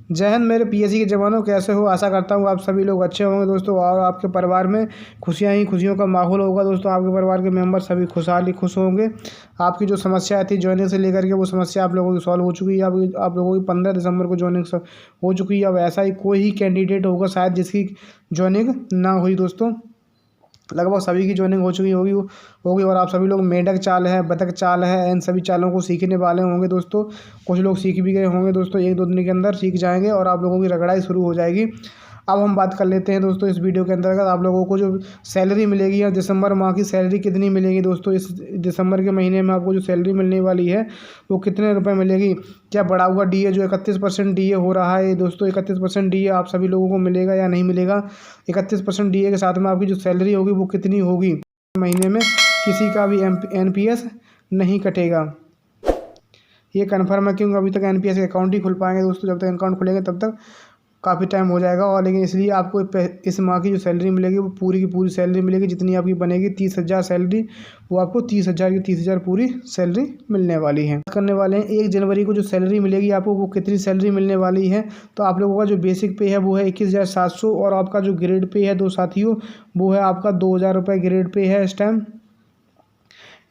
जय हिंद मेरे पीएससी के जवानों, कैसे हो? आशा करता हूँ आप सभी लोग अच्छे होंगे दोस्तों, और आपके परिवार में खुशियाँ ही खुशियों का माहौल होगा दोस्तों। आपके परिवार के मेंबर सभी खुशहाली खुश होंगे। आपकी जो समस्या थी ज्वाइनिंग से लेकर के, वो समस्या आप लोगों की सॉल्व हो चुकी है। अब आप लोगों की 15 दिसंबर को ज्वाइनिंग हो चुकी है। अब ऐसा ही कोई ही कैंडिडेट होगा शायद जिसकी ज्वाइनिंग ना हुई दोस्तों। लगभग सभी की ज्वाइनिंग हो चुकी होगी और आप सभी लोग मेंढक चाल है, बतख चाल है, इन सभी चालों को सीखने वाले होंगे दोस्तों। कुछ लोग सीख भी गए होंगे दोस्तों, 1-2 दिन के अंदर सीख जाएंगे और आप लोगों की रगड़ाई शुरू हो जाएगी। अब हम बात कर लेते हैं दोस्तों इस वीडियो के अंतर्गत आप लोगों को जो सैलरी मिलेगी या दिसंबर माह की सैलरी कितनी मिलेगी दोस्तों। इस दिसंबर के महीने में आपको जो सैलरी मिलने वाली है वो कितने रुपए मिलेगी। क्या बढ़ा हुआ डीए जो 31% डीए हो रहा है दोस्तों, 31% डीए आप सभी लोगों को मिलेगा या नहीं मिलेगा। 31% डीए के साथ में आपकी जो सैलरी होगी वो कितनी होगी। महीने में किसी का भी एनपीएस नहीं कटेगा, ये कन्फर्म है, क्योंकि अभी तक एनपीएस के अकाउंट ही खुल पाएंगे दोस्तों। जब तक अकाउंट खुलेंगे तब तक काफ़ी टाइम हो जाएगा। और लेकिन इसलिए आपको इस माह की जो सैलरी मिलेगी वो पूरी की पूरी सैलरी मिलेगी। जितनी आपकी बनेगी 30,000 सैलरी, वो आपको 30,000 की 30,000 पूरी सैलरी मिलने वाली है। करने वाले हैं 1 जनवरी को जो सैलरी मिलेगी आपको, वो कितनी सैलरी मिलने वाली है। तो आप लोगों का जो बेसिक पे है वो है 21,700, और आपका जो ग्रेड पे है दो साथियों, वो है आपका 2,000 रुपये ग्रेड पे है इस टाइम।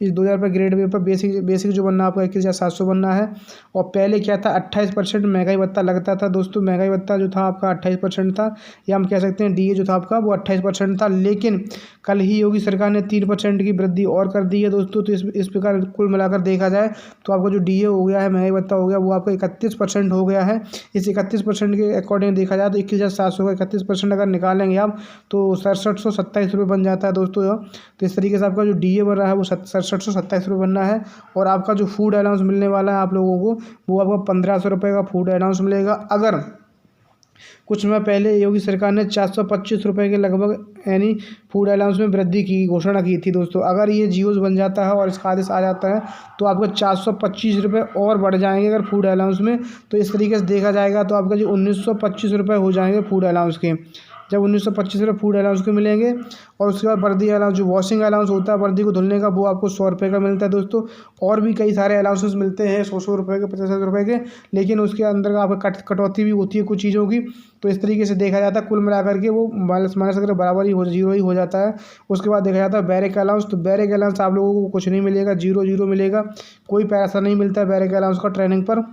इस 2,000 रुपये ग्रेड पे पर बेसिक जो बनना है आपको 21,700 बनना है। और पहले क्या था, 28% महंगाई भत्ता लगता था दोस्तों। महंगाई भत्ता जो था आपका 28% था, या हम कह सकते हैं डीए जो था आपका वो 28% था। लेकिन कल ही योगी सरकार ने 3% की वृद्धि और कर दी है दोस्तों। तो इस प्रकार कुल मिलाकर देखा जाए तो आपका जो डीए हो गया है, महंगाई भत्ता हो गया, वो आपका 31% हो गया है। इस 31% के अकॉर्डिंग देखा जाए तो 21,700 का 31% अगर निकालेंगे आप तो 6727 रुपये बन जाता है दोस्तों। तो इस तरीके से आपका जो डीए बन रहा है वो 6727 रुपये बनना है। और आपका जो फूड अलाउंस मिलने वाला है आप लोगों को, वो आपको 1,500 रुपये का फूड अलाउंस मिलेगा। अगर कुछ समय पहले योगी सरकार ने 425 रुपये के लगभग यानी फूड अलाउंस में वृद्धि की घोषणा की थी दोस्तों। अगर ये जियोज बन जाता है और इसका आदेश आ जाता है तो आपको 425 रुपये और बढ़ जाएंगे अगर फूड अलाउंस में। तो इस तरीके से देखा जाएगा तो आपका जो 1,925 रुपये हो जाएंगे फूड अलाउंस के। जब 1,925 रुपये फूड अलाउंस के मिलेंगे, और उसके बाद वर्दी अलाउंस जो वॉशिंग अलाउंस होता है वर्दी को धुलने का, वो आपको 100 रुपये का मिलता है दोस्तों। और भी कई सारे अलाउंसेस मिलते हैं 100 रुपये के, 50 रुपये के, लेकिन उसके अंदर आपका कटौती भी होती है कुछ चीज़ों की। तो इस तरीके से देखा जाता है कुल मिलाकर के वो माइनस अगर बराबर ही हो, जीरो ही हो जाता है। उसके बाद देखा जाता है बैरिक अलाउंस। तो बैरिक अलाउंस आप लोगों को कुछ नहीं मिलेगा, 0 मिलेगा। कोई पैसा नहीं मिलता है बैरिक अलाउंस का ट्रेनिंग पर।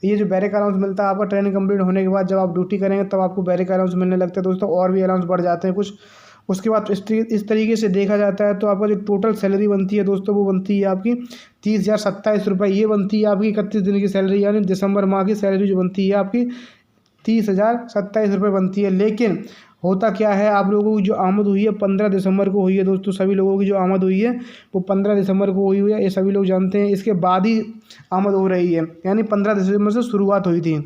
ये जो बैरिक अलाउंस मिलता है आपका ट्रेनिंग कंप्लीट होने के बाद, जब आप ड्यूटी करेंगे तब आपको बैरिक अलाउंस मिलने लगता है दोस्तों। और भी अलाउंस बढ़ जाते हैं कुछ। उसके बाद इस तरीके से देखा जाता है तो आपका जो टोटल सैलरी बनती है दोस्तों, वो बनती है आपकी 30,027 रुपये। ये बनती है आपकी 31 दिन की सैलरी, यानी दिसंबर माह की सैलरी जो बनती है आपकी 30,027 रुपये बनती है। लेकिन होता क्या है, आप लोगों की जो आमद हुई है 15 दिसंबर को हुई है दोस्तों। सभी लोगों की जो आमद हुई है वो 15 दिसंबर को हुई है, ये सभी लोग जानते हैं। इसके बाद ही आमद हो रही है, यानी 15 दिसंबर से शुरुआत हुई थी।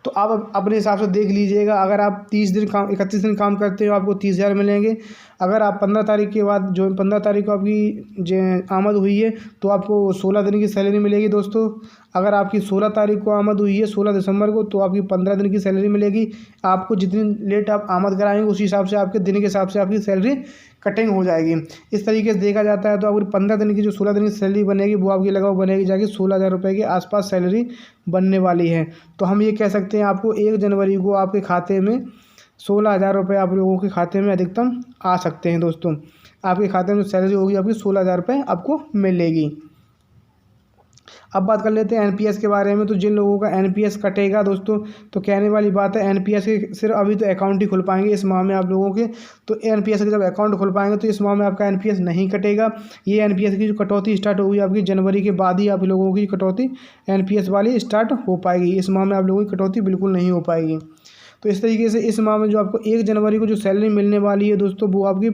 तो आप अपने हिसाब से देख लीजिएगा। अगर आप 31 दिन काम करते हो आपको 30,000 मिलेंगे। अगर आप 15 तारीख के बाद, जो 15 तारीख को आपकी जो आमद हुई है, तो आपको 16 दिन की सैलरी मिलेगी दोस्तों। अगर आपकी 16 तारीख को आमद हुई है, 16 दिसंबर को, तो आपकी 15 दिन की सैलरी मिलेगी। आपको जितनी लेट आप आमद कराएंगे उसी हिसाब से आपके दिन के हिसाब से आपकी सैलरी कटिंग हो जाएगी। इस तरीके से देखा जाता है तो आपकी 15 दिन की जो 16 दिन की सैलरी बनेगी वो आपकी लगभग बनेगी जाके 16,000 रुपये के आसपास सैलरी बनने वाली है। तो हम ये कह सकते हैं आपको 1 जनवरी को आपके खाते में 16,000 रुपये आप लोगों के खाते में अधिकतम आ सकते हैं दोस्तों। आपके खाते में जो सैलरी होगी आपकी 16,000 रुपये आपको मिलेगी। अब बात कर लेते हैं एनपीएस के बारे में। तो जिन लोगों का एनपीएस कटेगा दोस्तों, तो कहने वाली बात है एनपीएस के सिर्फ अभी तो अकाउंट ही खुल पाएंगे इस माह में आप लोगों के। तो एनपीएस के जब अकाउंट खुल पाएंगे तो इस माह में आपका एनपीएस नहीं कटेगा। ये एनपीएस की जो कटौती स्टार्ट होगी आपकी जनवरी के बाद ही आप लोगों की कटौती एनपीएस वाली स्टार्ट हो पाएगी। इस माह में आप लोगों की कटौती बिल्कुल नहीं हो पाएगी। तो इस तरीके से इस माह में जो आपको 1 जनवरी को जो सैलरी मिलने वाली है दोस्तों, वो आपकी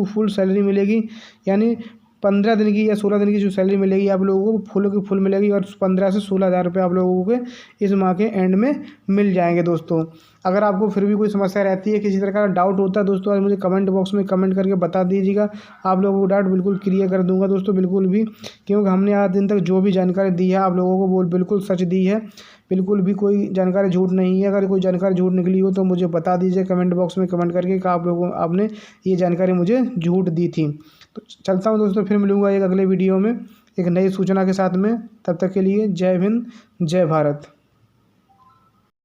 फुल सैलरी मिलेगी। यानी 15 दिन की या 16 दिन की जो सैलरी मिलेगी आप लोगों को फुल की फुल मिलेगी। और 15 से 16,000 रुपये आप लोगों के इस माह के एंड में मिल जाएंगे दोस्तों। अगर आपको फिर भी कोई समस्या रहती है, किसी तरह का डाउट होता है दोस्तों, आज मुझे कमेंट बॉक्स में कमेंट करके बता दीजिएगा। आप लोगों को डाउट बिल्कुल क्लियर कर दूंगा दोस्तों, बिल्कुल भी। क्योंकि हमने आज दिन तक जो भी जानकारी दी है आप लोगों को वो बिल्कुल सच दी है, बिल्कुल भी कोई जानकारी झूठ नहीं है। अगर कोई जानकारी झूठ निकली हो तो मुझे बता दीजिए कमेंट बॉक्स में कमेंट करके कि आपने ये जानकारी मुझे झूठ दी थी। तो चलता हूँ दोस्तों, फिर मिलूँगा एक अगले वीडियो में एक नई सूचना के साथ में। तब तक के लिए जय हिंद, जय भारत।